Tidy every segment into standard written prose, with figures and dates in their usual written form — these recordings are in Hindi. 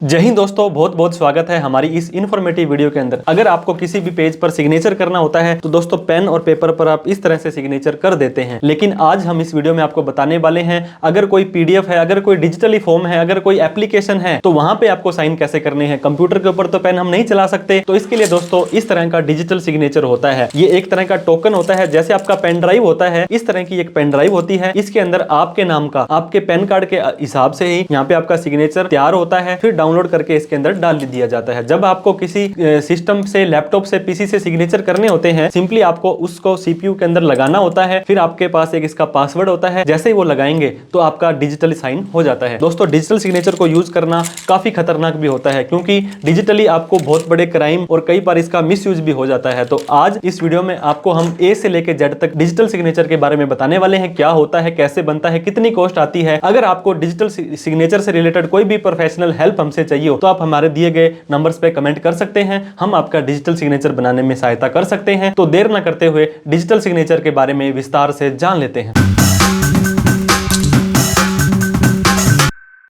जय हिंद दोस्तों, बहुत बहुत स्वागत है हमारी इस इन्फॉर्मेटिव वीडियो के अंदर। अगर आपको किसी भी पेज पर सिग्नेचर करना होता है तो दोस्तों पेन और पेपर पर आप इस तरह से सिग्नेचर कर देते हैं। लेकिन आज हम इस वीडियो में आपको बताने वाले हैं, अगर कोई पीडीएफ है, अगर कोई डिजिटली फॉर्म है, अगर कोई एप्लीकेशन है तो वहां पे आपको साइन कैसे करने हैं। कंप्यूटर के ऊपर तो पेन हम नहीं चला सकते, तो इसके लिए दोस्तों इस तरह का डिजिटल सिग्नेचर होता है। ये एक तरह का टोकन होता है, जैसे आपका पेन ड्राइव होता है, इस तरह की एक पेन ड्राइव होती है। इसके अंदर आपके नाम का, आपके पैन कार्ड के हिसाब से ही यहाँ पे आपका सिग्नेचर तैयार होता है, फिर डाउनलोड करके इसके अंदर डाल दिया जाता है। जब आपको किसी सिस्टम से, लैपटॉप से, पीसी से सिग्नेचर करने होते हैं, सिंपली आपको उसको सीपीयू के अंदर लगाना होता है। फिर आपके पास एक इसका पासवर्ड होता है, जैसे ही वो लगाएंगे तो आपका डिजिटली साइन हो जाता है। दोस्तों डिजिटल सिग्नेचर को यूज करना काफी खतरनाक भी होता है, क्योंकि डिजिटली आपको बहुत बड़े क्राइम और कई बार इसका मिसयूज भी हो जाता है। तो आज इस वीडियो में आपको हम ए से लेकर जेड तक डिजिटल सिग्नेचर के बारे में बताने वाले हैं। क्या होता है, कैसे बनता है, कितनी कॉस्ट आती है। अगर आपको डिजिटल सिग्नेचर से रिलेटेड कोई भी प्रोफेशनल हेल्प हमसे चाहिए हो तो आप हमारे दिए गए नंबर्स पे कमेंट कर सकते हैं। हम आपका डिजिटल सिग्नेचर बनाने में सहायता कर सकते हैं। तो देर ना करते हुए डिजिटल सिग्नेचर के बारे में विस्तार से जान लेते हैं।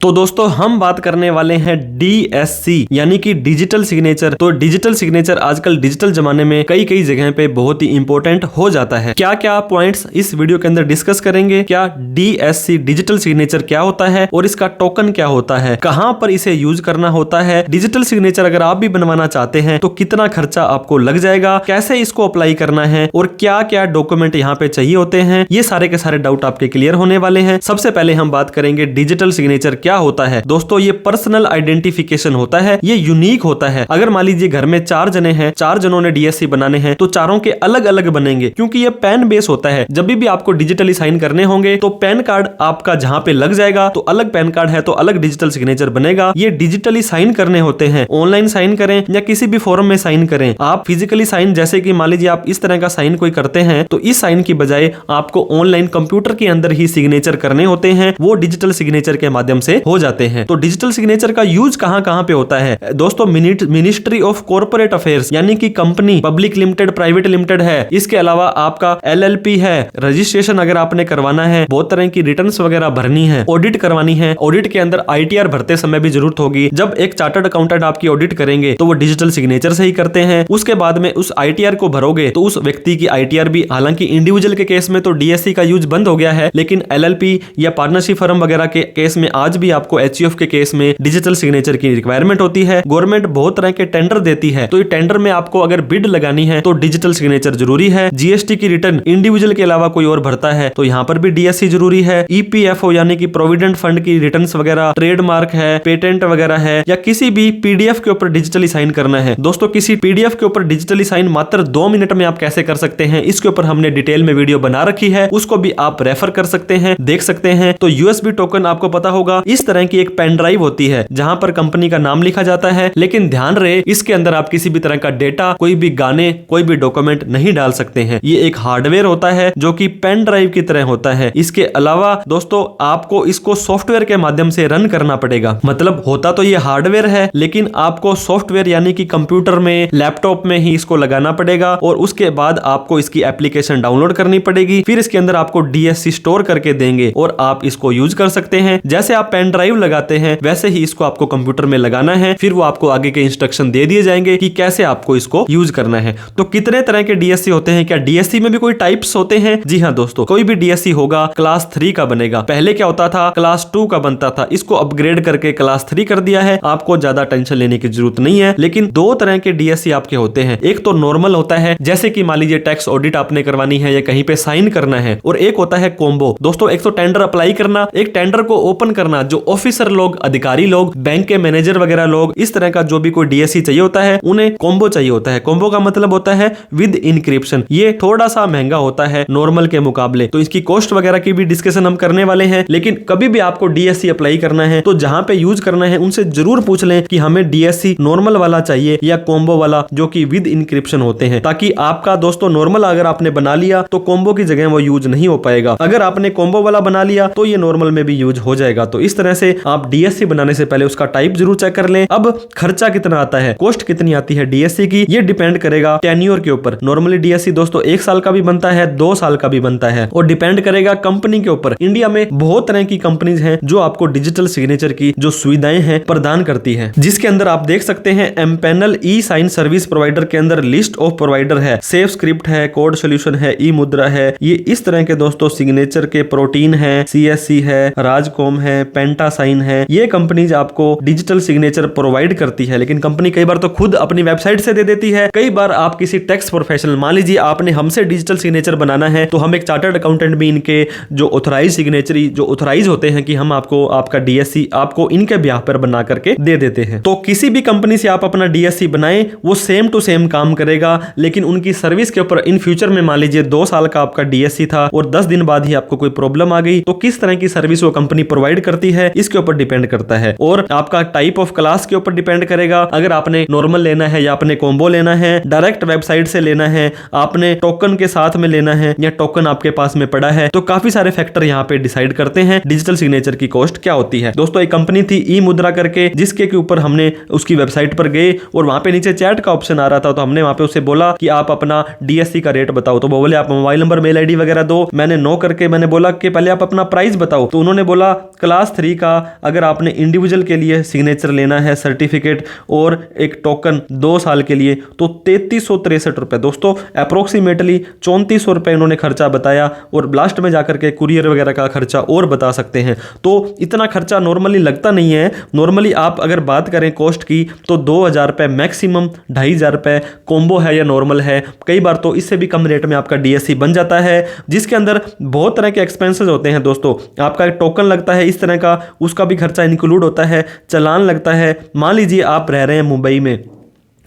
तो दोस्तों हम बात करने वाले हैं DSC यानी कि डिजिटल सिग्नेचर। तो डिजिटल सिग्नेचर आजकल डिजिटल जमाने में कई जगह पे बहुत ही इंपॉर्टेंट हो जाता है। क्या क्या पॉइंट्स इस वीडियो के अंदर डिस्कस करेंगे। क्या DSC डिजिटल सिग्नेचर क्या होता है और इसका टोकन क्या होता है, कहां पर इसे यूज करना होता है, डिजिटल सिग्नेचर अगर आप भी बनवाना चाहते हैं तो कितना खर्चा आपको लग जाएगा, कैसे इसको अप्लाई करना है और क्या क्या डॉक्यूमेंट यहाँ पे चाहिए होते हैं। ये सारे के सारे डाउट आपके क्लियर होने वाले हैं। सबसे पहले हम बात करेंगे डिजिटल सिग्नेचर क्या होता है। दोस्तों ये पर्सनल आइडेंटिफिकेशन होता है, ये यूनिक होता है। अगर मान लीजिए घर में 4 जने हैं, 4 जनों ने DSC बनाने हैं तो चारों के अलग अलग बनेंगे, क्योंकि ये पेन बेस होता है। जब भी आपको डिजिटली साइन करने होंगे तो पैन कार्ड आपका जहां पे लग जाएगा तो अलग पैन कार्ड है तो अलग डिजिटल सिग्नेचर बनेगा। ये डिजिटली साइन करने होते हैं, ऑनलाइन साइन करें या किसी भी फॉर्म में साइन करें। आप फिजिकली साइन, जैसे कि मान लीजिए आप इस तरह का साइन कोई करते हैं तो इस साइन की बजाय आपको ऑनलाइन कंप्यूटर के अंदर ही सिग्नेचर करने होते हैं, वो डिजिटल सिग्नेचर के माध्यम से हो जाते हैं। तो डिजिटल सिग्नेचर का यूज कहां पे होता है दोस्तों। मिनिस्ट्री ऑफ कॉर्पोरेट अफेयर्स यानी कि company public limited, private limited है। इसके अलावा आपका LLP है, रजिस्ट्रेशन अगर आपने करवाना है, बहुत तरह की रिटर्न्स वगैरह भरनी है, ऑडिट करवानी है। ऑडिट के अंदर ITR भरते समय भी जरूरत होगी। जब एक चार्टर्ड अकाउंटेंट आपकी ऑडिट करेंगे तो वो डिजिटल सिग्नेचर से ही करते हैं। उसके बाद में उस ITR को भरोगे तो उस व्यक्ति की ITR भी, हालांकि इंडिविजुअल के केस में तो DSC का यूज बंद हो गया है, लेकिन LLP या पार्टनरशिप फर्म वगैरह के केस में आज भी आपको HUF के केस में डिजिटल सिग्नेचर की रिक्वायरमेंट होती है। गवर्नमेंट बहुत तरह के टेंडर देती है, तो ये टेंडर में आपको अगर बिड लगानी है तो डिजिटल सिग्नेचर जरूरी है। GST की रिटर्न इंडिविजुअल के अलावा कोई और भरता है तो यहाँ पर भी DSC जरूरी है। EPFO यानी कि प्रोविडेंट फंड की रिटर्न्स वगैरह, ट्रेडमार्क है, पेटेंट वगैरह है, या किसी भी PDF के ऊपर डिजिटली साइन करना है। दोस्तों किसी PDF के ऊपर डिजिटली साइन मात्र 2 मिनट में आप कैसे कर सकते हैं, इसके ऊपर हमने डिटेल में वीडियो बना रखी है, उसको भी आप रेफर कर सकते हैं, देख सकते हैं। तो USB टोकन आपको पता होगा, इस तरह की एक पेन ड्राइव होती है जहां पर कंपनी का नाम लिखा जाता है, लेकिन ध्यान रहे इसके अंदर आप किसी भी तरह का डेटा, कोई भी गाने, कोई भी डॉक्यूमेंट नहीं डाल सकते हैं। ये एक हार्डवेयर होता है जो कि पेन ड्राइव की तरह होता है। इसके अलावा दोस्तों आपको इसको सॉफ्टवेयर के माध्यम से रन करना पड़ेगा। मतलब होता तो ये हार्डवेयर है, लेकिन आपको सॉफ्टवेयर यानी कि कंप्यूटर में, लैपटॉप में ही इसको लगाना पड़ेगा और उसके बाद आपको इसकी एप्लीकेशन डाउनलोड करनी पड़ेगी। फिर इसके अंदर आपको DSC स्टोर करके देंगे और आप इसको यूज कर सकते हैं। जैसे आप पेन ड्राइव लगाते हैं वैसे ही इसको आपको कंप्यूटर में लगाना है, फिर वो आपको आगे के इंस्ट्रक्शन दे दिए जाएंगे कि कैसे आपको इसको यूज करना है। तो कितने तरह के DSC होते हैं, क्या DSC में भी कोई टाइप्स होते हैं? जी हाँ दोस्तों, कोई भी DSC होगा क्लास 3 का बनेगा। पहले क्या होता था, क्लास 2 का बनता था, इसको अपग्रेड करके क्लास 3 कर दिया है। आपको ज्यादा टेंशन लेने की जरूरत नहीं है। लेकिन 2 तरह के DSC आपके होते हैं। एक तो नॉर्मल होता है, जैसे कि मान लीजिए टैक्स ऑडिट आपने करवानी है या कहीं पे साइन करना है, और एक होता है कॉम्बो। दोस्तों एक तो टेंडर अप्लाई करना, एक टेंडर को ओपन करना। जो ऑफिसर लोग, अधिकारी लोग, बैंक के मैनेजर वगैरह लोग, इस तरह का जो भी कोई DSC चाहिए होता है उन्हें कॉम्बो चाहिए होता है। कॉम्बो का मतलब होता है विद इंक्रिप्शन। ये थोड़ा सा महंगा होता है नॉर्मल के मुकाबले, तो इसकी कॉस्ट वगैरह की भी डिस्कशन हम करने वाले हैं। लेकिन कभी भी आपको DSC अप्लाई करना है तो जहां पे यूज करना है उनसे जरूर पूछ लें कि हमें DSC नॉर्मल वाला चाहिए या कॉम्बो वाला जो कि विद इंक्रिप्शन होते हैं, ताकि आपका दोस्तों नॉर्मल अगर आपने बना लिया तो कॉम्बो की जगह वो यूज नहीं हो पाएगा। अगर आपने कॉम्बो वाला बना लिया तो ये नॉर्मल में भी यूज हो जाएगा। तो इस तरह तरह से आप डीएससी बनाने से पहले उसका टाइप जरूर चेक कर लें। अब खर्चा कितना आता है, कॉस्ट कितनी आती है डीएससी की, ये डिपेंड करेगा टेन्योर के ऊपर। नॉर्मली डीएससी दोस्तों 1 साल का भी बनता है, 2 साल का भी बनता है, और डिपेंड करेगा कंपनी के ऊपर। इंडिया में बहुत तरह की कंपनीज हैं जो आपको डिजिटल सिग्नेचर की जो सुविधाएं हैं प्रदान करती है, जिसके अंदर आप देख सकते हैं एमपैनल ई साइन सर्विस प्रोवाइडर के अंदर लिस्ट ऑफ प्रोवाइडर है, सेफ स्क्रिप्ट है, कोड सोल्यूशन है, ई मुद्रा है। ये इस तरह के दोस्तों सिग्नेचर के प्रोटीन है, सीएससी है, राजकॉम है, पेंटा साइन है। ये कंपनीज आपको डिजिटल सिग्नेचर प्रोवाइड करती है, लेकिन कंपनी कई बार तो खुद अपनी वेबसाइट से दे देती है। कई बार आप किसी टैक्स प्रोफेशनल, मान लीजिए आपने हमसे डिजिटल सिग्नेचर बनाना है, तो हम एक चार्टर्ड अकाउंटेंट भी इनके जो ऑथराइज सिग्नेचरी जो ऑथराइज होते हैं कि हम आपको आपका डीएससी आपको इनके ब्याह पर बना करके दे देते हैं। तो किसी भी कंपनी से आप अपना डीएससी बनाएं, वो सेम टू सेम काम करेगा, लेकिन उनकी सर्विस के ऊपर इन फ्यूचर में मान लीजिए 2 साल का आपका डीएससी था और 10 दिन बाद ही आपको कोई प्रॉब्लम आ गई, तो किस तरह की सर्विस वो कंपनी प्रोवाइड करती है इसके ऊपर डिपेंड करता है। और आपका टाइप ऑफ क्लास के ऊपर डिपेंड करेगा। अगर आपने नॉर्मल लेना है या आपने कॉम्बो लेना है, डायरेक्ट वेबसाइट से लेना है, आपने टोकन के साथ में लेना है या टोकन आपके पास में पड़ा है, तो काफी सारे फैक्टर यहाँ पे डिसाइड करते हैं डिजिटल सिग्नेचर की कॉस्ट क्या होती है। दोस्तों एक कंपनी थी ई मुद्रा करके, जिसके के ऊपर हमने उसकी वेबसाइट पर गए और वहां पे नीचे चैट का ऑप्शन आ रहा था, तो हमने वहां पे उससे बोला कि आप अपना डीएससी का रेट बताओ। तो वो बोले आप मोबाइल नंबर, मेल आईडी वगैरह दो। मैंने नो करके मैंने बोला कि पहले आप अपना प्राइस बताओ। तो उन्होंने बोला क्लास 3 का अगर आपने इंडिविजुअल के लिए सिग्नेचर लेना है, सर्टिफिकेट और एक टोकन 2 साल के लिए, तो 3363 रुपए दोस्तों, अप्रोक्सीमेटली 3400 रुपए इन्होंने खर्चा बताया। और लास्ट में जाकर के कुरियर वगैरह का खर्चा और बता सकते हैं। तो इतना खर्चा नॉर्मली लगता नहीं है। नॉर्मली आप अगर बात करें कॉस्ट की तो 2000 रुपए मैक्सिमम, 2500 रुपए कॉम्बो है या नॉर्मल है। कई बार तो इससे भी कम रेट में आपका डीएससी बन जाता है, जिसके अंदर बहुत तरह के एक्सपेंसेस होते हैं दोस्तों। आपका एक टोकन लगता है इस तरह का, उसका भी खर्चा इंक्लूड होता है। चालान लगता है। मान लीजिए आप रह रहे हैं मुंबई में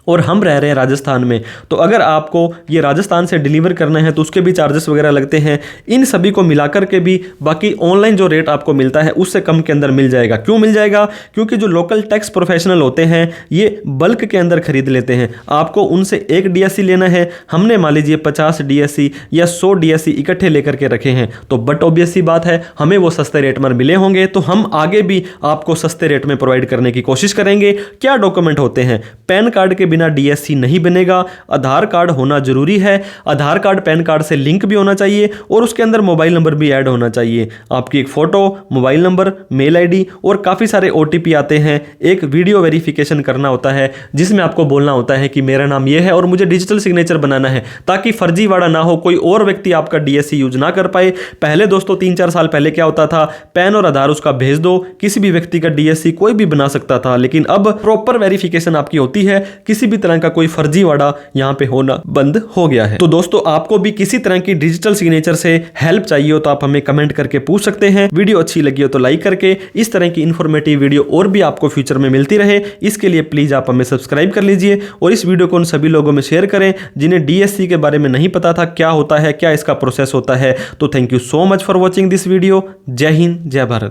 और हम रह रहे हैं राजस्थान में, तो अगर आपको ये राजस्थान से डिलीवर करना है तो उसके भी चार्जेस वगैरह लगते हैं। इन सभी को मिलाकर के भी बाकी ऑनलाइन जो रेट आपको मिलता है उससे कम के अंदर मिल जाएगा। क्यों मिल जाएगा? क्योंकि जो लोकल टैक्स प्रोफेशनल होते हैं ये बल्क के अंदर खरीद लेते हैं। आपको उनसे एक डीएससी लेना है, हमने मान लीजिए 50 डीएससी या 100 डीएससी इकट्ठे लेकर के रखे हैं, तो बट ऑब्वियस सी बात है हमें वो सस्ते रेट में मिले होंगे, तो हम आगे भी आपको सस्ते रेट में प्रोवाइड करने की कोशिश करेंगे। क्या डॉक्यूमेंट होते हैं? पैन कार्ड के बिना डीएससी नहीं बनेगा। आधार कार्ड होना जरूरी है। आधार कार्ड पैन कार्ड से लिंक भी होना चाहिए और उसके अंदर मोबाइल नंबर भी ऐड होना चाहिए। आपकी एक photo, mobile number, mail ID और काफी सारे ओटीपी आते हैं। एक वीडियो वेरिफिकेशन करना होता है जिसमें आपको बोलना होता है कि मेरा नाम यह है और मुझे डिजिटल सिग्नेचर बनाना है, ताकि फर्जीवाड़ा ना हो, कोई और व्यक्ति आपका डीएससी यूज ना कर पाए। पहले दोस्तों 3-4 साल पहले क्या होता था, पैन और आधार उसका भेज दो, किसी भी व्यक्ति का डीएससी कोई भी बना सकता था। लेकिन अब प्रॉपर वेरिफिकेशन आपकी होती है, किसी भी तरह का कोई फर्जीवाड़ा यहां पे होना बंद हो गया है। तो दोस्तों आपको भी किसी तरह की डिजिटल सिग्नेचर से हेल्प चाहिए हो तो आप हमें कमेंट करके पूछ सकते हैं। वीडियो अच्छी लगी हो तो लाइक करके इस तरह की इंफॉर्मेटिव वीडियो और भी आपको फ्यूचर में मिलती रहे, इसके लिए प्लीज आप हमें सब्सक्राइब कर लीजिए और इस वीडियो को उन सभी लोगों में शेयर करें जिन्हें डीएससी के बारे में नहीं पता था, क्या होता है, क्या इसका प्रोसेस होता है। तो thank you so much for watching this video. जय हिंद, जय भारत।